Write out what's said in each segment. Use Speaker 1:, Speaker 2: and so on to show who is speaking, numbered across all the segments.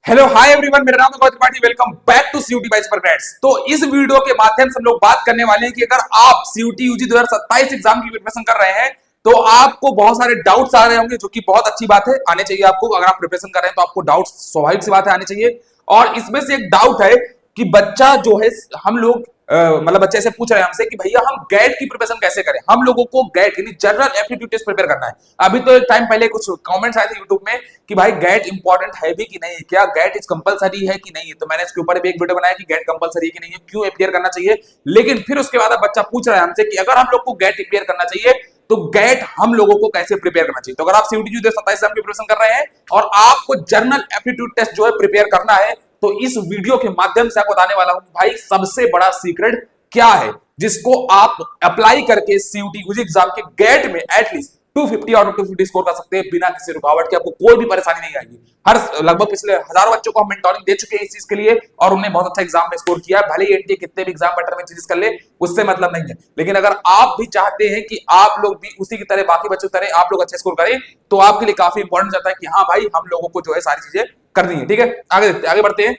Speaker 1: Hello hi everyone, मेरा नाम है Gautam Tripathi. Welcome back to CUT by Supergrades. तो इस वीडियो के माध्यम से हम लोग बात करने वाले हैं कि अगर आप सीयूटी यूजी 2027 एग्जाम की प्रिपरेशन कर रहे हैं तो आपको बहुत सारे डाउट्स आ रहे होंगे, जो कि बहुत अच्छी बात है, आने चाहिए आपको। अगर आप प्रिपरेशन कर रहे हैं तो आपको डाउट्स स्वाभाविक सी बात है आने चाहिए। और इसमें से एक डाउट है कि बच्चा जो है, हम लोग मतलब बच्चे से पूछ रहे हैं हमसे कि भैया हम गैट की प्रिपरेशन कैसे करें। हम लोगों को गैट यानी जनरल एप्टीट्यूड टेस्ट प्रिपेयर करना है। अभी तो एक टाइम पहले कुछ कमेंट्स आए थे यूट्यूब में कि भाई गैट इंपॉर्टेंट है भी कि नहीं, क्या गैट इज कंपलसरी है कि नहीं है। तो मैंने इसके ऊपर भी एक वीडियो बनाया कि गैट कंपलसरी है कि नहीं है, क्यों अपियर करना चाहिए। लेकिन फिर उसके बाद बच्चा पूछ रहा है हमसे कि अगर हम लोग को गैट अपियर करना चाहिए तो गैट हम लोगों को कैसे प्रिपेयर करना चाहिए। तो अगर आप सीयूटी 2027 की प्रिपरेशन कर रहे हैं और आपको जनरल एप्टीट्यूड टेस्ट जो है प्रिपेयर करना है, तो इस वीडियो के माध्यम से आपको बताने वाला हूं भाई सबसे बड़ा सीक्रेट क्या है जिसको आप अप्लाई करके सीयूटी यूजी एग्जाम के गेट में एटलीस्ट 250 आउट ऑफ 250 स्कोर कर सकते हैं बिना किसी रुकावट के। आपको कोई भी परेशानी नहीं आएगी। हर लगभग पिछले हजारों बच्चों को हम मेंटोरिंग दे चुके हैं इस चीज के लिए और उन्होंने बहुत अच्छा एग्जाम में स्कोर किया। भले ही एनटीए कितने भी एग्जाम पैटर्न में चेंजेस कर ले, उससे मतलब नहीं है। लेकिन अगर आप भी चाहते हैं कि आप लोग भी उसी की तरह, बाकी बच्चों की तरह आप लोग अच्छे स्कोर करें, तो आपके लिए काफी इंपॉर्टेंट जाता है कि हाँ भाई हम लोगों को जो है सारी चीजें करनी है। ठीक है, आगे बढ़ते हैं।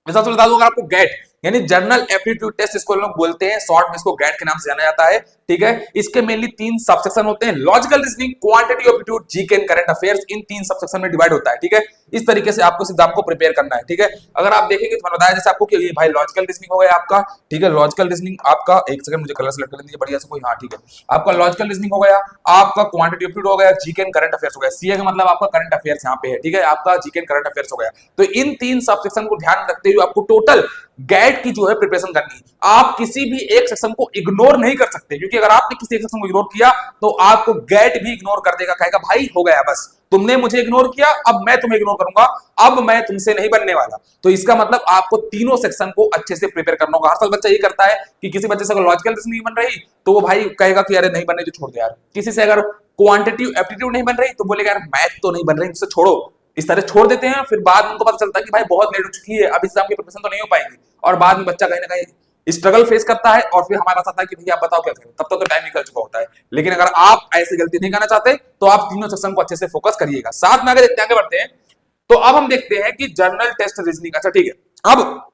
Speaker 1: मैं सबसे बता दूं, अगर आपको गैट यानी जनरल एप्टीट्यूड टेस्ट इसको लोग बोलते हैं, शॉर्ट में इसको गैट के नाम से जाना जाता है। ठीक है, इसके मेनली 3 सबसेक्शन होते हैं: logical reasoning, quantity aptitude, GK and current affairs. In 3 subsection में डिवाइड होता है। ठीक है, इस तरीके से आपको इस एग्जाम को प्रिपेयर करना है। ठीक है, अगर आप देखेंगे तो मैंने बताया जैसे आपको कि ये भाई लॉजिकल रीजनिंग हो गया आपका। ठीक है, लॉजिकल रीजनिंग आपका, एक सेकंड मुझे कलर सेलेक्ट कर लीजिए बढ़िया से कोई। हाँ ठीक है, आपका लॉजिकल रीजनिंग हो गया, आपका क्वांटिटी एप्टीट्यूड हो गया, जीके एंड करंट अफेयर्स हो गया। सीए का मतलब आपका करंट अफेयर्स यहाँ पे है। ठीक है, आपका जीके एंड करंट अफेयर्स हो गया। तो इन 3 सबसेक्शन को ध्यान रखते हुए आपको टोटल गैट की जो है प्रिपरेशन करनी है। आप किसी भी एक सेक्शन को इग्नोर नहीं कर सकते, क्योंकि अगर आपने किसी एक सेक्शन को इग्नोर किया तो आपको गैट भी इग्नोर कर देगा, कहेगा भाई हो गया, बस तुमने मुझे इग्नोर किया, अब मैं तुम्हें इग्नोर करूंगा, अब मैं तुमसे नहीं बनने वाला। तो इसका मतलब आपको तीनों सेक्शन को अच्छे से प्रिपेयर करना होगा। हर साल बच्चा ये करता है कि किसी बच्चे से अगर लॉजिकल रीजनिंग नहीं बन रही तो वो भाई कहेगा कि अरे नहीं बन रही तो छोड़ दे यार। किसी से अगर क्वांटिटेटिव एप्टीट्यूड नहीं बन रही तो बोलेगा यार मैथ तो नहीं बन रही, इससे छोड़ो। इस तरह छोड़ देते हैं, फिर बाद में उनको पता चलता है कि भाई बहुत लेट हो चुकी है, अब एग्जाम की प्रिपरेशन तो नहीं हो पाएगी। और बाद में बच्चा कहीं ना कहीं स्ट्रगल फेस करता है और फिर हमारे पास आता है कि भैया आप बताओ क्या करें, तब तक तो टाइम निकल चुका होता है। लेकिन अगर आप ऐसी गलती नहीं करना चाहते तो आप तीनों सेक्शन को अच्छे से फोकस करिएगा। साथ में आगे बढ़ते हैं। तो अब हम देखते हैं कि जनरल टेस्ट रीजनिंग। अच्छा ठीक है, अब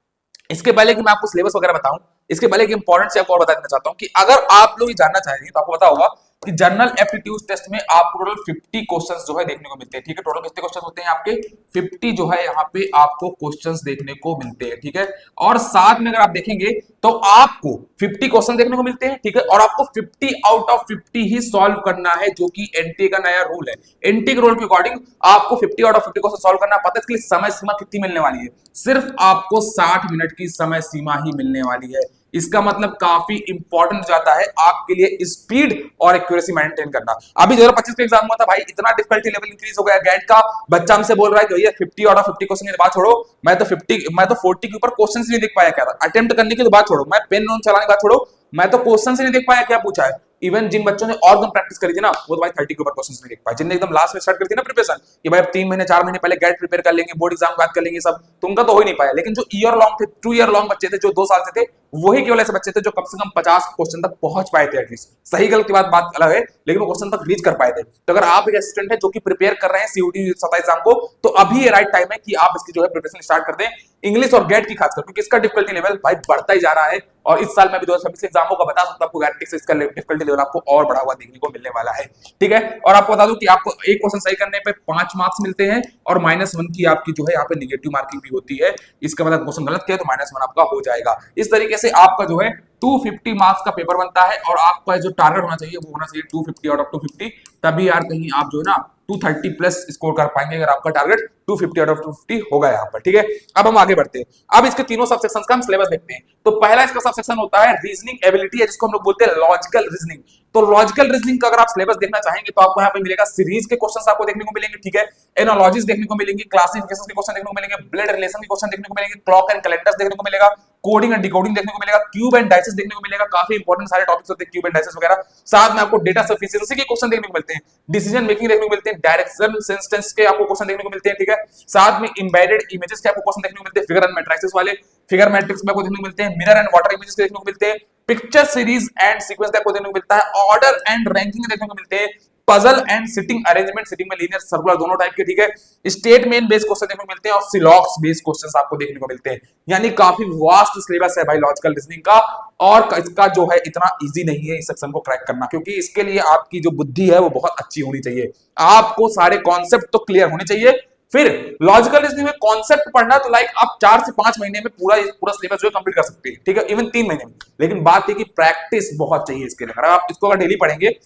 Speaker 1: इसके पहले कि मैं आपको सिलेबस वगैरह बताऊं, इसके पहले कि इंपॉर्टेंट से आपको और बता देना चाहता हूं कि अगर आप लोग ये जानना चाहेंगे तो आपको पता होगा कि जनरल एप्टीट्यूड टेस्ट में आपको टोटल 50 क्वेश्चंस जो है देखने को मिलते हैं। ठीक है, टोटल कितने क्वेश्चंस होते हैं आपके? 50 जो है यहाँ पे आपको क्वेश्चंस देखने को मिलते हैं। ठीक है, और साथ में अगर आप देखेंगे तो आपको 50 क्वेश्चन देखने को मिलते हैं। ठीक है, और आपको 50 आउट ऑफ 50 ही सॉल्व करना है, जो कि एनटीए का नया रूल है। एनटीए के रूल के अकॉर्डिंग आपको 50 आउट ऑफ 50 क्वेश्चन सॉल्व करना। पता है इसके लिए समय सीमा कितनी मिलने वाली है? सिर्फ आपको 60 मिनट की समय सीमा ही मिलने वाली है। इसका मतलब काफी इंपॉर्टेंट जाता है आपके लिए स्पीड और एक्यूरेसी मेंटेन करना। अभी 2025 का एग्जाम हुआ था भाई, इतना डिफिकल्टी लेवल इंक्रीज हो गया गैट का। बच्चा हमसे बोल रहा है कि भैया 50 आउट ऑफ 50 क्वेश्चन की बात छोड़ो, मैं तो 40 के ऊपर क्वेश्चंस नहीं देख पाया। क्या था अटेम्प्ट करने की तो बात छोड़ो, मैं पेन नोट चलाने की बात छोड़ो, मैं तो क्वेश्चन नहीं देख पाया क्या पूछा है। इवन जिन बच्चों ने और प्रैक्टिस करी थी ना, वो तो भाई 30 के ऊपर क्वेश्चंस नहीं देख पाए। जिनने एकदम लास्ट में स्टार्ट कर दी ना प्रिपरेशन कि भाई अब 3 महीने 4 महीने पहले गैट प्रिपेयर कर लेंगे, बोर्ड एग्जाम की बात कर लेंगे, सब तो उनका तो हो ही नहीं पाया। लेकिन जो ईयर लॉन्ग थे, 2 ईयर लॉन्ग बच्चे थे, जो 2 साल से थे, वही केवल ऐसे बच्चे थे जो कम से कम 50 क्वेश्चन तक पहुंच पाए थे एटलीस्ट। सही गलत की बात अलग है, लेकिन वो क्वेश्चन तक रीच कर पाए थे। तो अगर आप एक असिस्टेंट है जो कि प्रिपेयर कर रहे हैं सीयूटी 27 एग्जाम को, तो अभी ये राइट टाइम है कि आप इसकी जो है प्रिपरेशन स्टार्ट कर दें, इंग्लिश और गैट की खासकर, क्योंकि इसका डिफिकल्टी लेवल भाई बढ़ता ही जा रहा है। और इस साल में भी 2026 एग्जामों का बता सकता हूं आपको गारंटी से इसका डिफिकल्टी लेवल आपको और बढ़ा हुआ देखने को मिलने वाला है। ठीक है, और आपको बता दूं कि आपको एक क्वेश्चन सही करने पे 5 मार्क्स मिलते हैं और -1 की आपकी जो है यहाँ पे निगेटिव मार्किंग भी होती है। इसका मतलब क्वेश्चन गलत किया तो -1 आपका हो जाएगा। इस तरीके से आपका जो है 250 मार्क्स का पेपर बनता है और आपका जो टारगेट होना चाहिए वो होना चाहिए 250 आउट ऑफ 250। तभी यार कहीं आप जो है ना 230 प्लस स्कोर कर पाएंगे अगर आपका टारगेट 250 आउट ऑफ 250 होगा यहाँ पर। ठीक है, अब हम आगे बढ़ते हैं। अब इसके तीनों सब सेक्शंस का हम सिलेबस देखते हैं। तो पहला इसका सब सेक्शन होता है रीजनिंग एबिलिटी, जिसको हम लोग बोलते हैं लॉजिकल रीजनिंग। तो लॉजिकल रीजनिंग का अगर आप सिलेबस देखना चाहेंगे तो आपको यहाँ पे मिलेगा सीरीज के क्वेश्चंस आपको देखने को मिलेंगे। ठीक है, एनालॉजीज देखने को मिलेंगे, क्लासिफिकेशन के क्वेश्चन देखने को मिलेंगे, ब्लड रिलेशन के क्वेश्चन देखने को मिलेंगे, क्लॉक एंड कैलेंडर्स देखने को मिलेगा, कोडिंग एंड डिकोडिंग देखने को मिलेगा, क्यूब एंड डाइसेस देखने को मिलेगा। काफी इंपॉर्टेंट सारे टॉपिक्स होते हैं क्यूब एंड डाइसेस वगैरह। साथ में आपको डेटा सफिशिएंसी के क्वेश्चन देखने को मिलते हैं, डिसीजन मेकिंग देखने को मिलते हैं, डायरेक्शन सेंस के आपको क्वेश्चन देखने को मिलते हैं। ठीक है, साथ में एम्बेडेड इमेजेस के आपको क्वेश्चन देखने को मिलते हैं, फिगर एंड मैट्रिसेस वाले, फिगर मैट्रिक्स में आपको देखने को मिलते हैं, मिरर एंड वाटर इमेजेस देखने को मिलते हैं, पिक्चर सीरीज एंड सीक्वेंस आपको देखने को मिलता है, ऑर्डर एंड रैंकिंग देखने को मिलते हैं, puzzle and sitting arrangement, sitting में लीनियर सर्कुलर दोनों टाइप के, ठीक है। स्टेट मेन बेस्ड क्वेश्चन देखने को मिलते हैं और सिलॉक्स बेस्ड क्वेश्चंस आपको देखने को मिलते हैं। यानी काफी वास्ट सिलेबस है भाई लॉजिकल रीजनिंग का, और इसका जो है इतना इजी नहीं है इस सेक्शन को क्रैक करना, क्योंकि इसके लिए आपकी जो बुद्धि है वो बहुत अच्छी होनी चाहिए। आपको सारे कॉन्सेप्ट तो क्लियर होने चाहिए। फिर लॉजिकल रीजनिंग में कॉन्सेप्ट पढ़ना तो लाइक आप 4 से 5 महीने में पूरा पूरा सिलेबस जो है कंप्लीट कर सकते हैं, ठीक है, इवन 3 महीने में। लेकिन बात है कि प्रैक्टिस बहुत चाहिए इसके लिए। अगर आप इसको अगर डेली पढ़ेंगे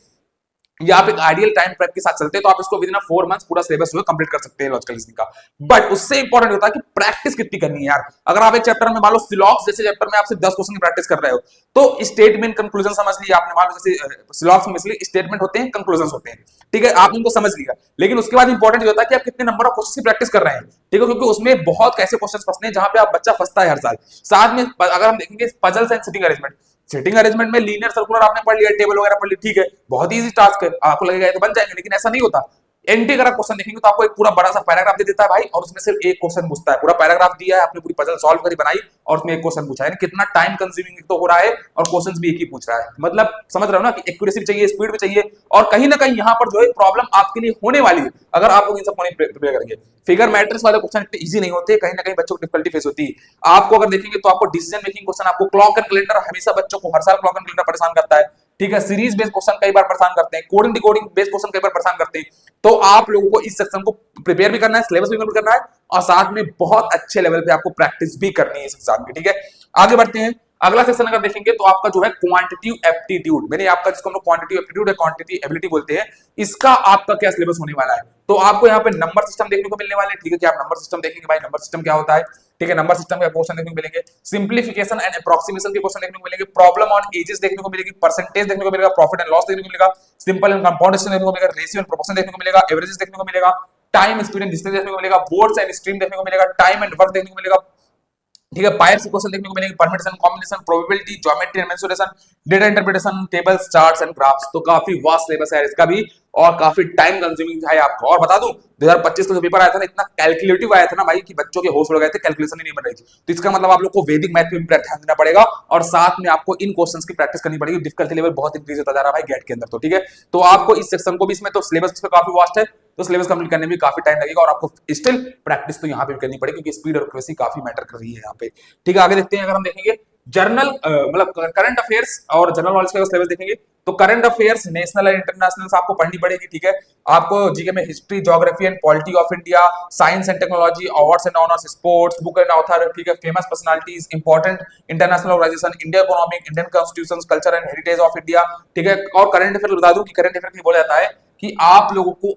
Speaker 1: या आप एक आइडियल टाइम प्रेप के साथ चलते हैं तो आप इसको विद इन 4 मंथ्स पूरा सिलेबस जो है कंप्लीट कर सकते हैं लॉजिकल रीजनिंग का। बट उससे इंपॉर्टेंट होता है कि प्रैक्टिस कितनी करनी है यार। अगर आप एक चैप्टर में मान लो सिलॉक्स जैसे चैप्टर में आपसे 10 क्वेश्चन की प्रैक्टिस कर रहे हो तो स्टेटमेंट कंक्लूजन समझ लिया आपने, मान लो जैसे सिलॉक्स में स्टेटमेंट होते हैं, कंक्लूजन होते हैं, ठीक है, आप इनको समझ लिया। लेकिन उसके बाद इंपॉर्टेंट ये होता है कि आप कितने नंबर ऑफ क्वेश्चन की प्रैक्टिस कर रहे हैं, ठीक है, क्योंकि उसमें बहुत ऐसे क्वेश्चन फंसते हैं जहां पे आप बच्चा फंसता है हर साल। साथ में अगर हम देखेंगे puzzles and sitting arrangement, sitting arrangement में लीनियर सर्कुलर आपने पढ़ लिया, टेबल वगैरह पढ़ ली, ठीक है, बहुत इजी टास्क है, आपको लगेगा तो बन जाएंगे, लेकिन ऐसा नहीं होता। एनटी अगर आप क्वेश्चन देखेंगे तो आपको एक पूरा बड़ा सा पैराग्राफ दे देता है भाई, और उसमें सिर्फ एक क्वेश्चन पूछता है। पूरा पैराग्राफ दिया है, आपने पूरी पजल सॉल्व करी बनाई और उसमें एक क्वेश्चन पूछा है। कितना टाइम कंज्यूमिंग तो हो रहा है और क्वेश्चंस भी एक ही पूछ रहा है। मतलब समझ रहे हो ना कि एक्यूरेसी भी चाहिए, स्पीड भी चाहिए, और कहीं ना कहीं यहाँ पर जो है प्रॉब्लम आपके लिए होने वाली है अगर आप लोग इन सब को नहीं प्रिपेयर करेंगे। फिगर मैट्रिक्स वाले क्वेश्चन इतने इजी नहीं होते, कहीं ना कहीं बच्चों को डिफिकल्टी फेस होती है। आपको अगर देखेंगे तो आपको डिसीजन मेकिंग क्वेश्चन, आपको क्लॉक एंड कैलेंडर, हमेशा बच्चों को हर साल क्लॉक एंड कैलेंडर परेशान करता है, ठीक है। सीरीज बेस्ड क्वेश्चन कई बार परेशान करते हैं, कोडिंग डिकोडिंग बेस्ड क्वेश्चन कई बार परेशान करते हैं। तो आप लोगों को इस सेक्शन को प्रिपेयर भी करना है, सिलेबस भी कंप्लीट करना है, और साथ में बहुत अच्छे लेवल पे आपको प्रैक्टिस भी करनी है इस एग्जाम की, ठीक है। आगे बढ़ते हैं। अगला सेक्शन अगर देखेंगे तो आपका जो है क्वांटिटेटिव एप्टीट्यूड, मैंने आपका जिसको हम लोग क्वांटिटेटिव एप्टीट्यूड या क्वांटिटेटिव एबिलिटी बोलते हैं, इसका आपका क्या सिलेबस होने वाला है। तो आपको यहाँ पे नंबर सिस्टम देखने को मिलने वाले हैं, ठीक है, कि आप नंबर सिस्टम देखेंगे भाई, नंबर सिस्टम क्या होता है, ठीक है। नंबर सिस्टम के क्वेश्चन देखने को मिलेंगे, सिंप्लीफिकेशन एंड अप्रोक्सीमेशन के क्वेश्चन देखने को मिलेंगे, प्रॉब्लम ऑन एजेस देखने को मिलेगी, परसेंटेज देखने को मिलेगा, प्रॉफिट एंड लॉस देखने को मिलेगा, सिंपल एंड कंपाउंडेशन देखने को मिलेगा, रेशियो एंड प्रोपोर्शन देखने को मिलेगा, एवरेजेस देखने को मिलेगा, टाइम स्पीड एंड डिस्टेंस देखने को मिलेगा, बोर्ड्स एंड स्ट्रीम देखने को मिलेगा, टाइम एंड वर्क देखने को मिलेगा, ठीक है। पायर्स क्वेश्चन देखने को मिलेंगे, permutation, combination, probability, geometry and mensuration, data interpretation, tables, charts and graphs. तो काफी वास्ट सिलेबस है इसका भी, और काफी टाइम कंज्यूमिंग है आपको। और बता दूं 2025 का जो पेपर आया था ना, इतना कैलकुलेटिव आया था ना भाई कि बच्चों के होश उड़ गए थे, कैलकुलेशन ही नहीं बन रही थी। तो इसका मतलब आप लोग को वैदिक मैथ पे ध्यान देना पड़ेगा, और साथ में आपको इन क्वेश्चंस की प्रैक्टिस करनी पड़ेगी। डिफिकल्टी लेवल बहुत इंक्रीज होता जा रहा है भाई गेट के अंदर, तो ठीक है। तो आपको इस सेक्शन को भी, इसमें तो सिलेबस काफी वास्ट है, तो सिलेबस कंप्लीट करने में काफी टाइम लगेगा, और आपको स्टिल प्रैक्टिस तो यहाँ पे भी करनी पड़ेगी, क्योंकि स्पीड और एक्यूरेसी काफी मैटर कर रही है यहाँ पे, ठीक है। आगे देखते हैं। अगर हम देखेंगे जर्नल मतलब करंट अफेयर्स और जनरल नॉलेज का सिलेबस देखेंगे तो करंट अफेयर्स नेशनल और इंटरनेशनल आपको पढ़नी पड़ेगी, ठीक है। आपको जीके में history, geography and polity of India, science and technology, awards and honours, sports, book and author, ठीक है, famous personalities, important international organisation, India economic, Indian constitution, culture and heritage of India, ठीक है। और current affair बता दूं कि current affair के लिए बोला जाता है कि आप लोगों को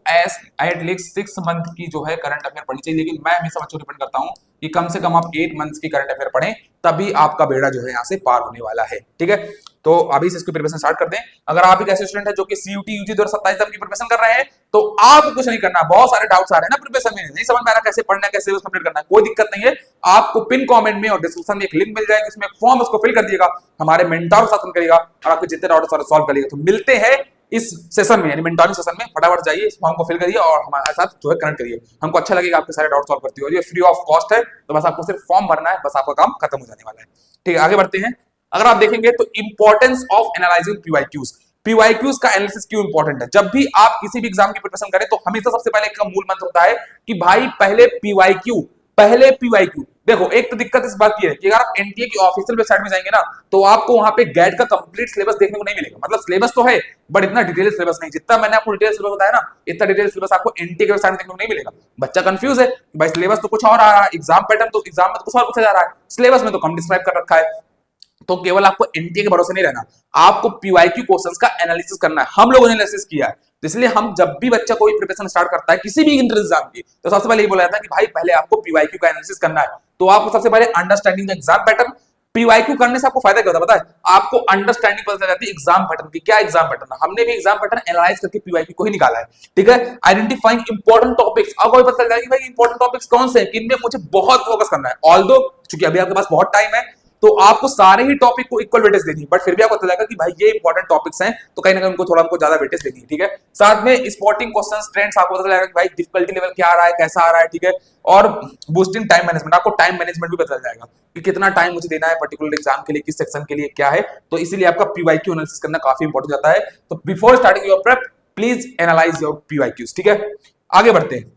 Speaker 1: एटलीस्ट 6 मंथ की जो है करंट अफेयर पढ़नी चाहिए। लेकिन मैं हमेशा बच्चों को डिपेंड करता हूं कि कम से कम आप 8 मंथ्स की करंट अफेयर पढ़ें, तभी आपका बेड़ा जो है यहाँ से पार होने वाला है, ठीक है। तो अभी से इसकी प्रिपरेशन स्टार्ट कर दें। अगर आप एक ऐसे स्टूडेंट है जो कि सीयूटी यूजी 2027 की प्रिपरेशन कर रहे हैं, तो आप कुछ नहीं करना। बहुत सारे डाउट्स आ रहे हैं ना प्रिपरेशन में, नहीं समझ में आ रहा कैसे पढ़ना है, कैसे सिलेबस कंप्लीट करना है, कोई दिक्कत नहीं है। आपको पिन कमेंट में और डिस्क्रिप्शन में एक लिंक मिल जाएगी, उसमें फॉर्म उसको फिल कर दिएगा, हमारे मेंटर के साथ करेगा और आपके जितने डाउट्स सॉल्व करेगा। तो मिलते हैं इस सेशन में, यानी मेंटोरिंग सेशन में। फटाफट जाइए, इस फॉर्म को फिल करिए और हमारे साथ जो है कनेक्ट करिए। हमको अच्छा लगेगा, आपके सारे डाउट सॉल्व करती हो। ये फ्री ऑफ कॉस्ट है, तो बस आपको सिर्फ फॉर्म भरना है, बस आपका काम खत्म हो जाने वाला है, ठीक है। आगे बढ़ते हैं। अगर आप देखेंगे तो importance of analysing PYQs, PYQs का एनालिसिस क्यों इंपॉर्टेंट है। जब भी आप किसी भी एग्जाम की प्रिपरेशन करें तो हमेशा सबसे पहले एक मूल मंत्र होता है कि भाई पहले पीवाईक्यू, पहले पीवाईक्यू। देखो एक तो दिक्कत इस बात की है कि अगर आप एनटीए की ऑफिशियल वेबसाइट में जाएंगे ना, तो आपको वहां पे गैट का कंप्लीट सिलेबस देखने को नहीं मिलेगा। मतलब सिलेबस तो है, बट इतना डिटेल सिलेबस नहीं। जितना मैंने आपको डिटेल सिलेबस बताया ना, इतना डिटेल सिलेबस आपको एनटीए की वेबसाइट में देखने को नहीं मिलेगा। बच्चा कंफ्यूज है, भाई सिलेबस तो कुछ और आ रहा है, एग्जाम पैटर्न तो एग्जाम में तो कुछ और पूछा जा रहा है, सिलेबस में तो कम डिस्क्राइब कर रखा है। तो केवल आपको एनटीए के भरोसे नहीं रहना, आपको पीवाईक्यू क्वेश्चंस का एनालिसिस करना है। हम लोगों ने एनालिसिस किया है, तो इसलिए हम जब भी बच्चा कोई प्रिपरेशन स्टार्ट करता है किसी भी इंटर एग्जाम की, तो सबसे पहले ये बोला जाता है कि भाई पहले आपको पीवाईक्यू का एनालिसिस करना है। तो आपको सबसे पहले understanding the exam pattern, PYQ करने से आपको फायदा क्या होता है, पता है आपको अंडरस्टैंडिंग पता चल जाती है एग्जाम पैटर्न की। क्या एग्जाम पैटर्न, हमने भी एग्जाम पैटर्न एनालाइज करके पीवाईक्यू को ही निकाला है, ठीक है। आइडेंटिफाइंग इंपॉर्टेंट टॉपिक्स, अब कोई पता चल जाएगा कि भाई इंपॉर्टेंट टॉपिक्स कौन से हैं, किनमें मुझे बहुत फोकस करना है। ऑल्दो चूंकि अभी आपके पास बहुत टाइम है, तो आपको सारे ही टॉपिक को इक्वल वेटेज देनी है, बट फिर भी आपको पता चलेगा कि भाई ये इंपॉर्टेंट टॉपिक्स हैं, तो कहीं ना कहीं उनको थोड़ा हमको ज्यादा वेटेज देनी है, ठीक है। साथ में स्पॉटिंग क्वेश्चंस, ट्रेंड्स, आपको पता चलेगा कि भाई डिफिकल्टी लेवल क्या आ रहा है, कैसा आ रहा है, ठीक है। और बूस्टिंग टाइम मैनेजमेंट, आपको टाइम मैनेजमेंट भी पता चल जाएगा कि कितना टाइम मुझे देना है पर्टिकुलर एग्जाम के लिए, किस सेक्शन के लिए क्या है। तो इसीलिए आपका पीवाईक्यू एनालिसिस करना काफी इंपॉर्टेंट जाता है। तो before starting your prep, please analyse your PYQs. ठीक है, आगे बढ़ते हैं।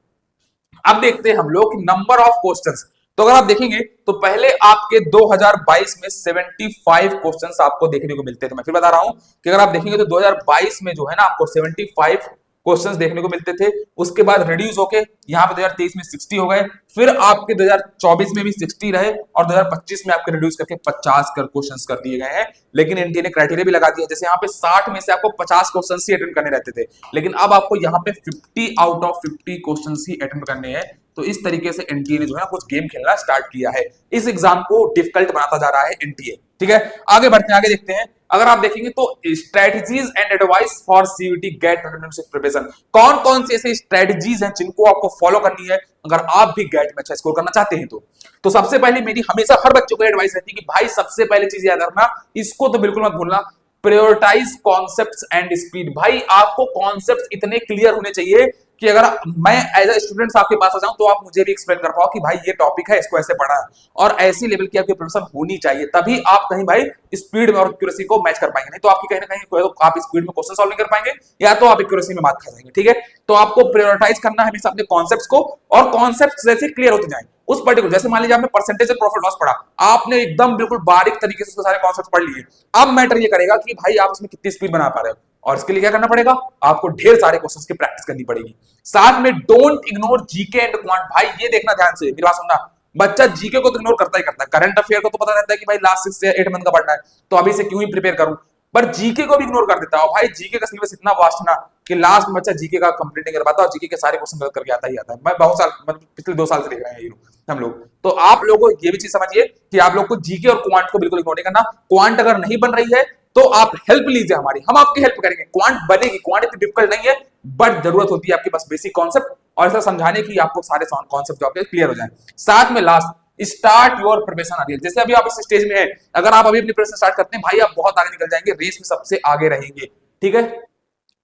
Speaker 1: अब देखते हैं हम लोग नंबर ऑफ क्वेश्चंस। तो अगर आप देखेंगे तो पहले आपके 2022 में 75 क्वेश्चंस आपको देखने को मिलते थे। मैं फिर बता रहा हूं कि अगर आप देखेंगे तो 2022 में जो है ना आपको 75 क्वेश्चंस देखने को मिलते थे। उसके बाद रिड्यूस होके यहाँ पे 2023 में 60 हो गए, फिर आपके 2024 में भी 60 रहे और 2025 में आपके रिड्यूस करके 50 कर क्वेश्चंस कर दिए गए हैं। लेकिन एनटीए ने क्राइटेरिया भी लगा दिया, जैसे यहाँ पे 60 में से आपको 50 क्वेश्चंस ही अटेंड करने रहते थे, लेकिन अब आपको यहाँ पे 50 out of 50 questions he attend करने हैं। तो इस तरीके से एनटीए ने जो है कुछ गेम खेलना स्टार्ट किया है, इस एग्जाम को डिफिकल्ट बनाता जा रहा है एनटीए। ठीक है, आगे बढ़ते हैं, आगे देखते हैं। अगर आप देखेंगे तो strategies and advice for CUT get 2026 preparation, कौन कौन सी ऐसे स्ट्रेटजीज हैं जिनको आपको फॉलो करनी है अगर आप भी गेट में अच्छा स्कोर करना चाहते हैं। तो सबसे पहले मेरी हमेशा हर बच्चों को एडवाइस रहती है कि भाई सबसे पहले चीज याद रखना, इसको तो बिल्कुल मत भूलना, प्रायोरिटाइज कॉन्सेप्ट्स एंड स्पीड। भाई आपको कॉन्सेप्ट्स इतने क्लियर होने चाहिए कि अगर मैं एज ए स्टूडेंट आपके पास आ जाऊं तो आप मुझे भी एक्सप्लेन कर पाओ कि भाई ये टॉपिक है, इसको ऐसे पढ़ा है, और ऐसी लेवल की आपकी प्रिपरेशन होनी चाहिए, तभी आप कहीं भाई स्पीड में और एक्यूरेसी को मैच कर पाएंगे। नहीं तो आपकी कहीं ना कहीं तो आप स्पीड में क्वेश्चन सॉल्व नहीं कर पाएंगे, या तो आप एक्यूरेसी में मात खा जाएंगे। ठीक है, तो आपको प्रायोरिटाइज करना है हमेशा अपने कॉन्सेप्ट्स को, और कॉन्सेप्ट्स जैसे क्लियर होते जाएं उस पर्टिकुलर, जैसे मान लीजिए आपने परसेंटेज और प्रॉफिट लॉस पढ़ा, आपने एकदम बिल्कुल बारीक तरीके से उसके सारे कॉन्सेप्ट पढ़ लिए। अब मैटर ये करेगा कि भाई आप उसमें कितनी स्पीड बना पा रहे हो, और इसके लिए क्या करना पड़ेगा, आपको ढेर सारे क्वेश्चंस की प्रैक्टिस करनी पड़ेगी। साथ में don't ignore GK and quant. भाई ये देखना ध्यान से, मेरी बात सुनना, बच्चा जीके को तो इग्नोर करता ही करता है, करंट अफेयर को तो पता रहता है कि भाई लास्ट 6 से 8 मंथ का पढ़ना है, तो अभी से क्यों ही प्रिपेयर करूं, पर जीके को भी इग्नोर कर देता है। भाई जीके का सिलेबस इतना वास्ट है ना कि लास्ट में बच्चा जीके का कंप्लीट नहीं कर पाता, और जीके के सारे क्वेश्चन गलत करके आता ही आता है। मैं बहुत साल मतलब पिछले 2 साल से देख रहे हैं ये हम लोग। तो आप लोगों को ये भी चीज समझिए कि आप लोग को जीके और क्वांट को बिल्कुल इग्नोर नहीं करना। क्वांट अगर नहीं बन रही है तो आप हेल्प लीजिए हमारी, हम आपकी हेल्प करेंगे, क्वांट बनेगी। क्वांट इतनी डिफिकल्ट नहीं है, बट जरूरत होती है आपके पास बेसिक कॉन्सेप्ट और ऐसा समझाने की आपको सारे कॉन्सेप्ट जो आपके क्लियर हो जाए। साथ में last, start your preparation early. जैसे अभी आप इस स्टेज में हैं, अगर आप अभी अपनी प्रिपरेशन स्टार्ट करते हैं भाई आप बहुत आगे निकल जाएंगे, रेस में सबसे आगे रहेंगे। ठीक है,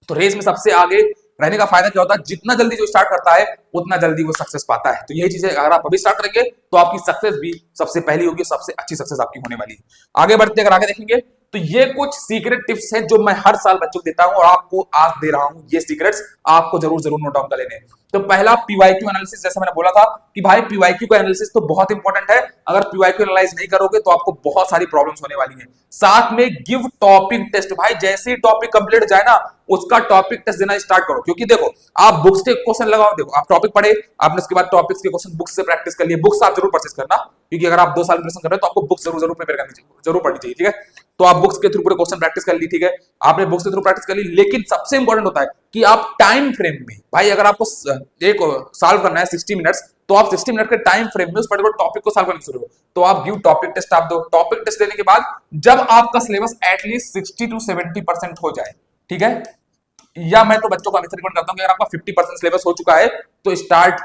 Speaker 1: तो रेस में सबसे आगे रहने का फायदा क्या होता है, जितना जल्दी जो स्टार्ट करता है उतना जल्दी वो सक्सेस पाता है। तो यही चीजें अगर आप अभी स्टार्ट करेंगे तो आपकी सक्सेस भी सबसे पहली होगी, सबसे अच्छी सक्सेस आपकी होने वाली है। आगे बढ़ते अगर आगे देखेंगे तो ये कुछ सीक्रेट टिप्स हैं जो मैं हर साल बच्चों को देता हूं और आपको आज दे रहा हूं। ये सीक्रेट्स आपको जरूर जरूर नोट डाउन कर लेने हैं। तो पहला पीवाईक्यू एनालिसिस, जैसे मैंने बोला था कि भाई पीवाईक्यू का एनालिसिस तो बहुत इंपॉर्टेंट है, अगर पीवाईक्यू एनालाइज नहीं करोगे तो आपको बहुत सारी प्रॉब्लम्स होने वाली हैं। साथ में गिव टॉपिक टेस्ट, भाई जैसे ही टॉपिक कंप्लीट जाए ना उसका टॉपिक टेस्ट देना स्टार्ट करो, क्योंकि देखो आप बुक्स के क्वेश्चन लगाओ, देखो आप टॉपिक पढ़े, आपने उसके बाद टॉपिक्स के क्वेश्चन बुक्स से प्रैक्टिस कर लिए। बुक्स आप जरूर परचेस करना, क्योंकि अगर आप 2 साल प्रिपरेशन कर रहे हो तो आपको बुक्स जरूर जरूर प्रिपेयर करनी चाहिए, जरूर पढ़नी चाहिए। ठीक है, तो आप बुक्स के थ्रू पूरे क्वेश्चन प्रैक्टिस कर ली। ठीक है, आपने बुक्स के थ्रू प्रैक्टिस कर ली, लेकिन सबसे इंपॉर्टेंट होता है कि आप टाइम फ्रेम में, भाई अगर आपको एक सॉल्व करना है 60 मिनट्स, तो आप 60 मिनट के टाइम फ्रेम में उस पर्टिकुलर टॉपिक को सॉल्व करने शुरू हो, तो आप गिव टॉपिक टेस्ट, आप दो। टॉपिक टेस्ट देने के बाद जब आपका सिलेबस एटलीस्ट 60 to 70% हो जाए, ठीक है, या मैं तो बच्चों को हमेशा रिकमेंड करता हूं कि अगर आपका 50% सिलेबस हो चुका है तो start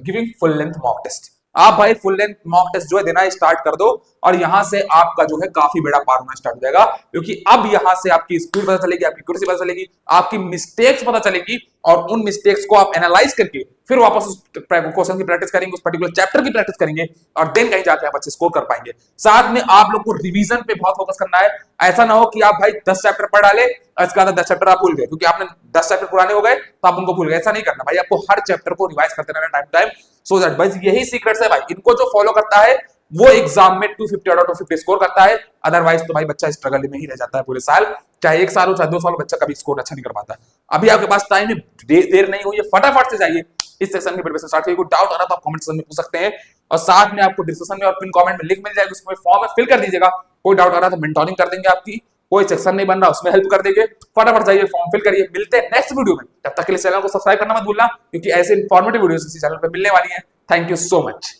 Speaker 1: giving full length mock test. आप भाई फुल लेंथ मॉक टेस्ट जो है देना स्टार्ट कर दो, और यहां से आपका जो है काफी बेड़ा पार होना स्टार्ट हो जाएगा, क्योंकि अब यहां से आपकी स्पीड पता चलेगी, आपकी एक्यूरेसी पता चलेगी, आपकी मिस्टेक्स पता चलेगी, और उन मिस्टेक्स को आप एनालाइज करके फिर वापस उस क्वेश्चन की प्रैक्टिस करेंगे, उस पर्टिकुलर चैप्टर की प्रैक्टिस करेंगे, और देन कहीं जाके आप अच्छे स्कोर कर पाएंगे। साथ में आप लोग को रिवीजन पे बहुत फोकस करना है। ऐसा ना हो कि आप भाई 10 चैप्टर पढ़ डाले और इसके बाद 10 चैप्टर आप भूल गए, क्योंकि आपने 10 चैप्टर पुराने हो गए तो आप उनको भूल गए। ऐसा नहीं करना भाई, आपको हर चैप्टर को रिवाइज करते रहना टाइम टाइम, सो दैट भाई यही सीक्रेट्स है भाई, इनको जो फॉलो करता है वो एग्जाम में 250 आउट ऑफ 250 स्कोर करता है। अदरवाइज तो भाई बच्चा स्ट्रगल में ही रह जाता है पूरे साल, चाहे 1 साल हो चाहे 2 साल हो, बच्चा कभी स्कोर अच्छा नहीं कर पाता। अभी आपके पास टाइम है, देर नहीं हुई है, फटाफट से जाइए इस सेक्शन की प्रिपरेशन स्टार्ट करिए। कोई डाउट आ रहा तो आप कमेंट सेक्शन में पूछ सकते हैं, और साथ में आपको डिस्क्रिप्शन में और पिन कमेंट में लिंक मिल जाएगी, उसमें फॉर्म है, फिल कर दीजिएगा। कोई डाउट आ रहा तो मेंटोरिंग कर देंगे आपकी, कोई सेक्शन नहीं बन रहा उसमें हेल्प कर देंगे, फटाफट जाइए फॉर्म फिल करिए। मिलते हैं नेक्स्ट वीडियो में, तब तक के लिए चैनल को सब्सक्राइब करना मत भूलना, क्योंकि ऐसे इंफॉर्मेटिव वीडियोस इसी चैनल पर मिलने वाली है। Thank you so much.